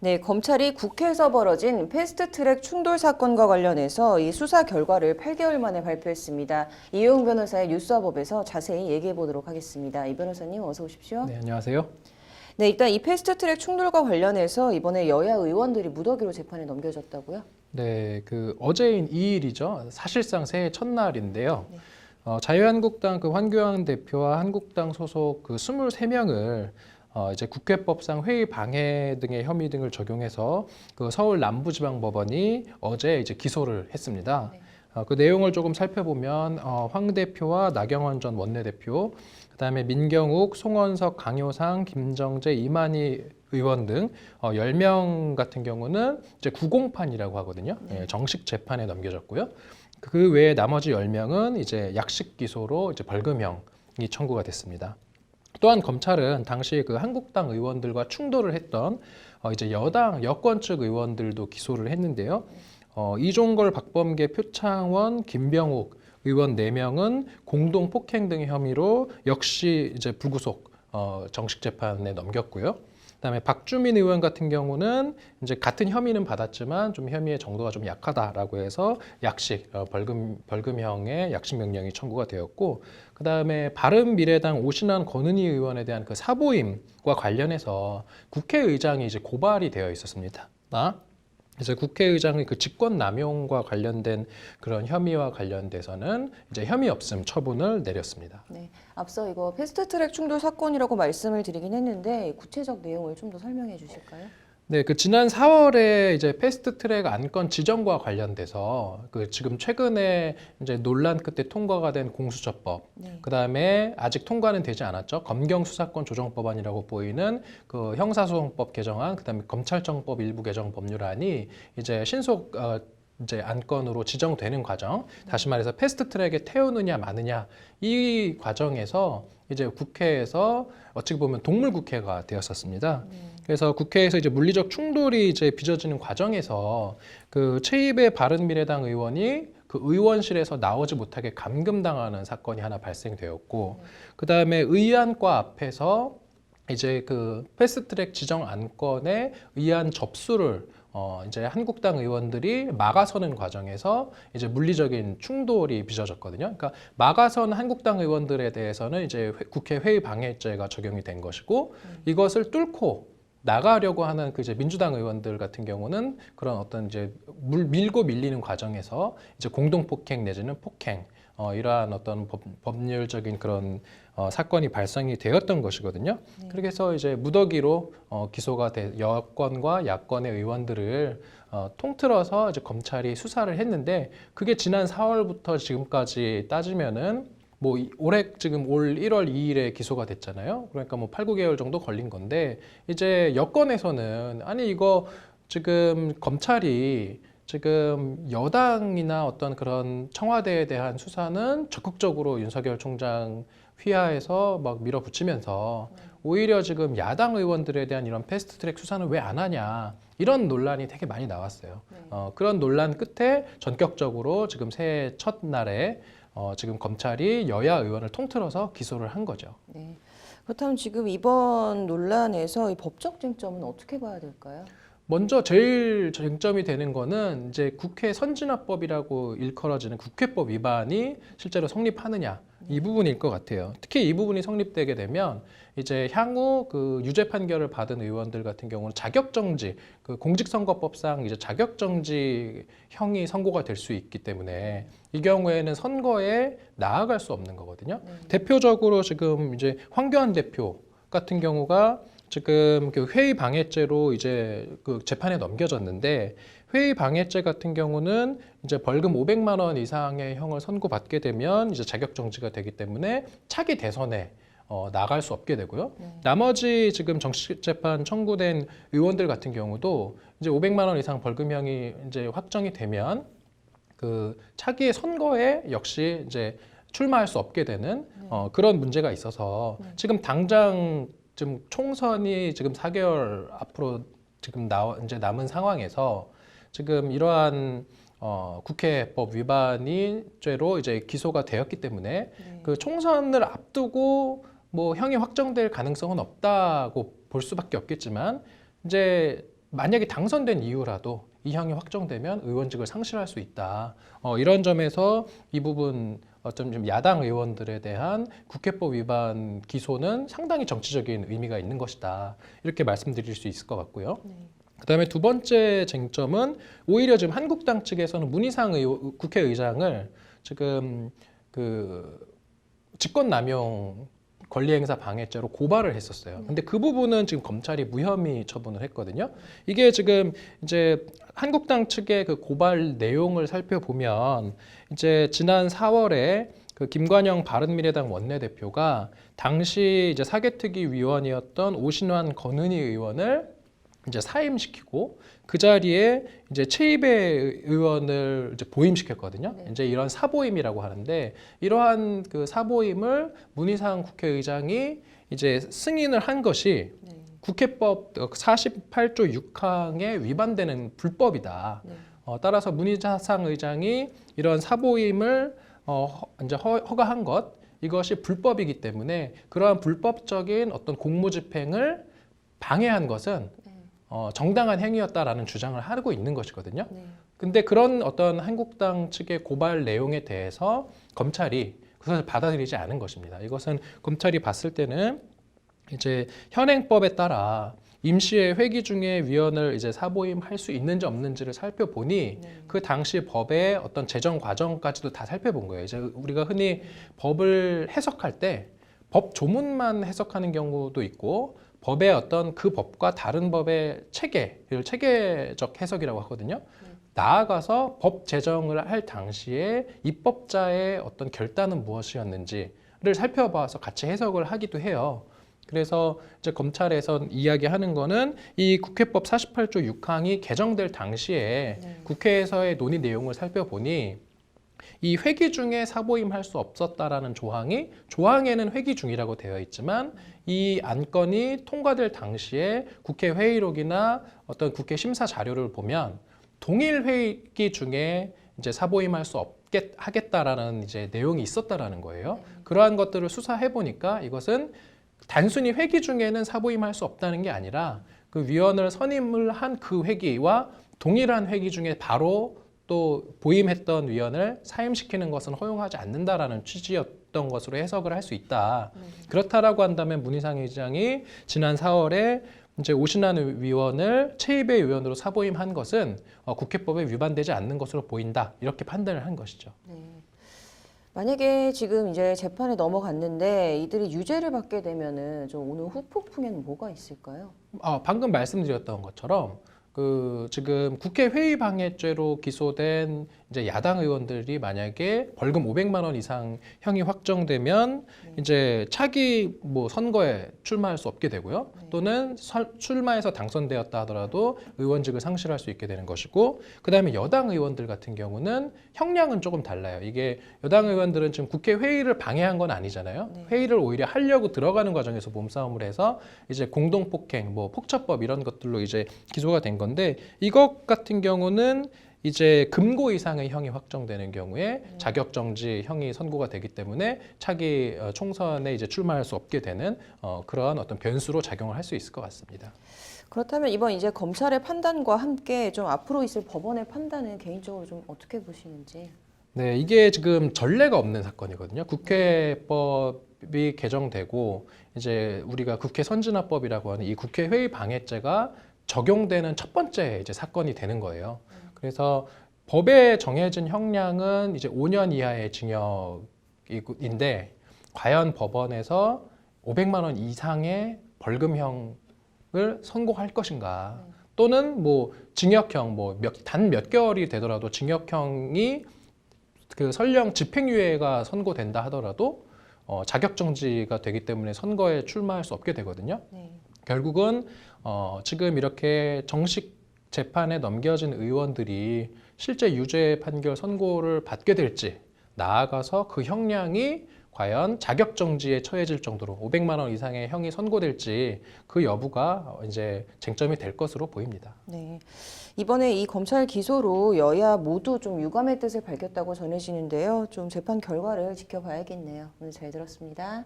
네, 검찰이 국회에서 벌어진 패스트트랙 충돌 사건과 관련해서 이 수사 결과를 8개월 만에 발표했습니다. 이용 변호사의 뉴스와법에서 자세히 얘기해 보도록 하겠습니다. 이 변호사님 어서 오십시오. 네, 안녕하세요. 네, 일단 이 패스트트랙 충돌과 관련해서 이번에 여야 의원들이 무더기로 재판에 넘겨졌다고요? 네, 어제인 2일이죠. 사실상 새해 첫날인데요. 네. 자유한국당 황교안 대표와 한국당 소속 23명을 이제 국회법상 회의 방해 등의 혐의 등을 적용해서 서울 남부지방법원이 어제 이제 기소를 했습니다. 네. 그 내용을 조금 살펴보면 황 대표와 나경원 전 원내대표, 그다음에 민경욱, 송원석, 강효상, 김정재, 이만희 의원 등 10명 같은 경우는 이제 구공판이라고 하거든요. 네. 예, 정식 재판에 넘겨졌고요. 그 외에 나머지 10명은 이제 약식 기소로 이제 벌금형이 청구가 됐습니다. 또한 검찰은 당시 한국당 의원들과 충돌을 했던 이제 여권 측 의원들도 기소를 했는데요. 이종걸, 박범계, 표창원, 김병욱 의원 4명은 공동 폭행 등의 혐의로 역시 이제 불구속 정식 재판에 넘겼고요. 그다음에 박주민 의원 같은 경우는 이제 같은 혐의는 받았지만 좀 혐의의 정도가 좀 약하다라고 해서 약식 벌금형의 약식 명령이 청구가 되었고, 그다음에 바른미래당 오신환 권은희 의원에 대한 사보임과 관련해서 국회의장이 이제 고발이 되어 있었습니다. 이제 국회의장의 직권 남용과 관련된 그런 혐의와 관련돼서는 이제 혐의 없음 처분을 내렸습니다. 네, 앞서 이거 패스트트랙 충돌 사건이라고 말씀을 드리긴 했는데 구체적 내용을 좀 더 설명해 주실까요? 네, 지난 4월에 이제 패스트트랙 안건 지정과 관련돼서 지금 최근에 이제 논란 끝에 통과가 된 공수처법, 네. 그다음에 아직 통과는 되지 않았죠. 검경수사권 조정법안이라고 보이는 형사소송법 개정안, 그다음에 검찰청법 일부 개정 법률안이 이제 신속 이제 안건으로 지정되는 과정, 다시 말해서 패스트트랙에 태우느냐 마느냐 이 과정에서 이제 국회에서 어찌 보면 동물국회가 되었었습니다. 그래서 국회에서 이제 물리적 충돌이 이제 빚어지는 과정에서 최입의 바른미래당 의원이 의원실에서 나오지 못하게 감금당하는 사건이 하나 발생되었고, 그 다음에 의안과 앞에서 이제 패스트트랙 지정 안건의 의안 접수를 이제 한국당 의원들이 막아서는 과정에서 이제 물리적인 충돌이 빚어졌거든요. 그러니까 막아선 한국당 의원들에 대해서는 이제 국회 회의 방해죄가 적용이 된 것이고, 이것을 뚫고 나가려고 하는 이제 민주당 의원들 같은 경우는 그런 어떤 이제 밀고 밀리는 과정에서 이제 공동폭행 내지는 폭행, 이러한 어떤 법률적인 그런 사건이 발생이 되었던 것이거든요. 네. 그래서 이제 무더기로 기소가 된 여권과 야권의 의원들을 통틀어서 이제 검찰이 수사를 했는데, 그게 지난 4월부터 지금까지 따지면은 올해 지금 올 1월 2일에 기소가 됐잖아요. 그러니까 8, 9개월 정도 걸린 건데, 이제 여권에서는 아니 이거 지금 검찰이 지금 여당이나 어떤 그런 청와대에 대한 수사는 적극적으로 윤석열 총장 휘하에서 막 밀어붙이면서 오히려 지금 야당 의원들에 대한 이런 패스트트랙 수사는 왜 안 하냐, 이런 논란이 되게 많이 나왔어요. 그런 논란 끝에 전격적으로 지금 새해 첫날에 지금 검찰이 여야 의원을 통틀어서 기소를 한 거죠. 네. 그렇다면 지금 이번 논란에서 이 법적 쟁점은 어떻게 봐야 될까요? 먼저 제일 쟁점이 되는 거는 이제 국회 선진화법이라고 일컬어지는 국회법 위반이 실제로 성립하느냐, 이 부분일 것 같아요. 특히 이 부분이 성립되게 되면 이제 향후 유죄 판결을 받은 의원들 같은 경우는 자격정지, 공직선거법상 이제 자격정지형이 선고가 될 수 있기 때문에 이 경우에는 선거에 나아갈 수 없는 거거든요. 대표적으로 지금 이제 황교안 대표 같은 경우가 지금 회의 방해죄로 이제 재판에 넘겨졌는데, 회의 방해죄 같은 경우는 이제 벌금 500만 원 이상의 형을 선고받게 되면 이제 자격정지가 되기 때문에 차기 대선에 나갈 수 없게 되고요. 나머지 지금 정식 재판 청구된 의원들 같은 경우도 이제 500만 원 이상 벌금형이 이제 확정이 되면 차기의 선거에 역시 이제 출마할 수 없게 되는 그런 문제가 있어서 지금 당장 지금 총선이 지금 4개월 앞으로 지금 이제 남은 상황에서 지금 이러한 국회법 위반이 죄로 이제 기소가 되었기 때문에 총선을 앞두고 형이 확정될 가능성은 없다고 볼 수밖에 없겠지만, 이제 만약에 당선된 이후라도 이 형이 확정되면 의원직을 상실할 수 있다. 이런 점에서 이 부분 어쩜 좀 야당 의원들에 대한 국회법 위반 기소는 상당히 정치적인 의미가 있는 것이다. 이렇게 말씀드릴 수 있을 것 같고요. 네. 그다음에 두 번째 쟁점은 오히려 지금 한국당 측에서는 문희상 국회의장을 지금 그 직권남용 권리행사 방해죄로 고발을 했었어요. 근데 그 부분은 지금 검찰이 무혐의 처분을 했거든요. 이게 지금 이제 한국당 측의 그 고발 내용을 살펴보면 이제 지난 4월에 그 김관영 바른미래당 원내대표가 당시 이제 사개특위 위원이었던 오신환 권은희 의원을 이제 사임시키고 그 자리에 이제 최이배 의원을 이제 보임시켰거든요. 네. 이제 이런 사보임이라고 하는데 이러한 그 사보임을 문희상 국회의장이 이제 승인을 한 것이 네. 국회법 48조 6항에 위반되는 불법이다. 네. 따라서 문희상 의장이 이런 사보임을 이제 허가한 것 이것이 불법이기 때문에 그러한 불법적인 어떤 공무집행을 방해한 것은 정당한 행위였다라는 주장을 하고 있는 것이거든요. 네. 근데 그런 어떤 한국당 측의 고발 내용에 대해서 검찰이 그것을 받아들이지 않은 것입니다. 이것은 검찰이 봤을 때는 이제 현행법에 따라 임시의 회기 중에 위원을 이제 사보임할 수 있는지 없는지를 살펴보니 네. 그 당시 법의 어떤 제정 과정까지도 다 살펴본 거예요. 이제 우리가 흔히 법을 해석할 때 법 조문만 해석하는 경우도 있고 법의 어떤 그 법과 다른 법의 체계를 체계적 해석이라고 하거든요. 나아가서 법 제정을 할 당시에 입법자의 어떤 결단은 무엇이었는지를 살펴봐서 같이 해석을 하기도 해요. 그래서 이제 검찰에서 이야기하는 거는 이 국회법 48조 6항이 개정될 당시에 네. 국회에서의 논의 내용을 살펴보니 이 회기 중에 사보임할 수 없었다라는 조항에는 회기 중이라고 되어 있지만 이 안건이 통과될 당시에 국회 회의록이나 어떤 국회 심사 자료를 보면 동일 회기 중에 이제 사보임할 수 없게 하겠다라는 이제 내용이 있었다라는 거예요. 그러한 것들을 수사해 보니까 이것은 단순히 회기 중에는 사보임할 수 없다는 게 아니라 그 위원을 선임을 한 그 회기와 동일한 회기 중에 바로 또 보임했던 위원을 사임시키는 것은 허용하지 않는다라는 취지였던 것으로 해석을 할 수 있다. 그렇다라고 한다면 문희상 의장이 지난 4월에 이제 오신환 위원을 최이배 위원으로 사보임한 것은 국회법에 위반되지 않는 것으로 보인다. 이렇게 판단을 한 것이죠. 네. 만약에 지금 이제 재판에 넘어갔는데 이들이 유죄를 받게 되면은 좀 오는 후폭풍에는 뭐가 있을까요? 방금 말씀드렸던 것처럼 그 지금 국회 회의 방해죄로 기소된 이제 야당 의원들이 만약에 벌금 500만 원 이상 형이 확정되면 이제 차기 뭐 선거에 출마할 수 없게 되고요. 또는 출마해서 당선되었다 하더라도 의원직을 상실할 수 있게 되는 것이고, 그다음에 여당 의원들 같은 경우는 형량은 조금 달라요. 이게 여당 의원들은 지금 국회 회의를 방해한 건 아니잖아요. 네. 회의를 오히려 하려고 들어가는 과정에서 몸싸움을 해서 이제 공동폭행, 뭐 폭처법 이런 것들로 이제 기소가 된 건데, 이것 같은 경우는 이제 금고 이상의 형이 확정되는 경우에 자격정지 형이 선고가 되기 때문에 차기 총선에 이제 출마할 수 없게 되는 그러한 어떤 변수로 작용을 할 수 있을 것 같습니다. 그렇다면 이번 이제 검찰의 판단과 함께 좀 앞으로 있을 법원의 판단은 개인적으로 좀 어떻게 보시는지? 네, 이게 지금 전례가 없는 사건이거든요. 국회법이 개정되고 이제 우리가 국회 선진화법이라고 하는 이 국회 회의 방해죄가 적용되는 첫 번째 이제 사건이 되는 거예요. 그래서 법에 정해진 형량은 이제 5년 이하의 징역인데 과연 법원에서 500만 원 이상의 벌금형을 선고할 것인가? 또는 뭐 징역형 뭐 단 몇 개월이 되더라도 징역형이 그 설령 집행유예가 선고된다 하더라도 자격정지가 되기 때문에 선거에 출마할 수 없게 되거든요. 네. 결국은 지금 이렇게 정식 재판에 넘겨진 의원들이 실제 유죄 판결 선고를 받게 될지, 나아가서 그 형량이 과연 자격정지에 처해질 정도로 500만 원 이상의 형이 선고될지 그 여부가 이제 쟁점이 될 것으로 보입니다. 네. 이번에 이 검찰 기소로 여야 모두 좀 유감의 뜻을 밝혔다고 전해지는데요. 좀 재판 결과를 지켜봐야겠네요. 오늘 잘 들었습니다.